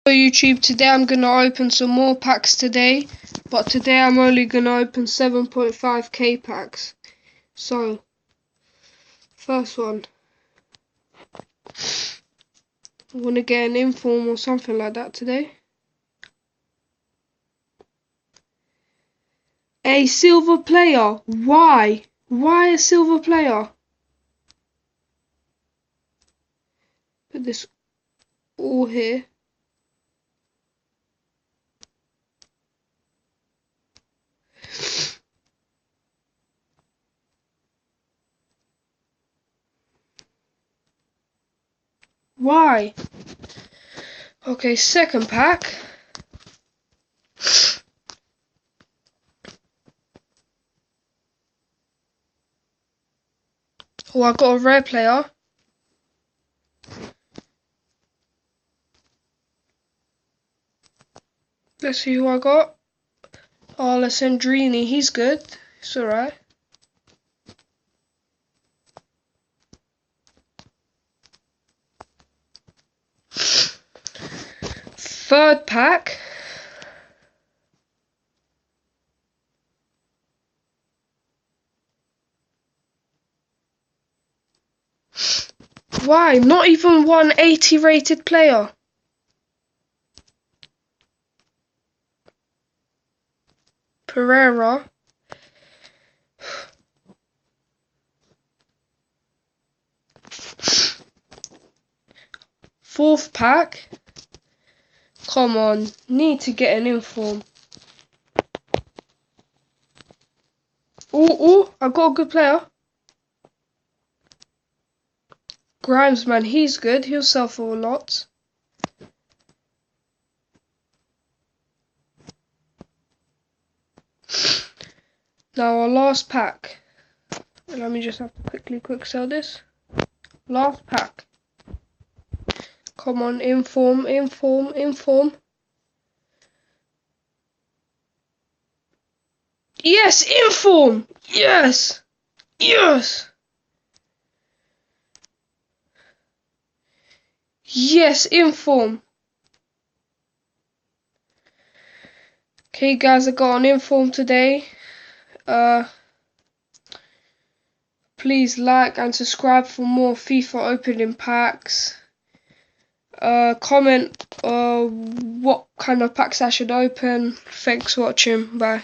Hello YouTube, today I'm going to open some more packs today, but today I'm only going to open 7.5k packs. So, first one, I want to get an inform or something like that today. A silver player, why? Why a silver player? Put this all here. Why? Okay, second pack. Oh, I got a rare player. Let's see who I got. Oh, Alessandrini, he's good. It's alright. Third pack. Why? Not even one 80 rated player. Pereira. Fourth pack. Come on, need to get an inform. Oh, I got a good player. Grimes, man, he's good. He'll sell for a lot. Now our last pack. Let me just have to quick sell this. Last pack. Come on, inform. Yes, inform. Yes. Yes, inform. Okay, guys, I got an inform today. Please like and subscribe for more FIFA opening packs. Comment what kind of packs I should open. Thanks for watching. Bye.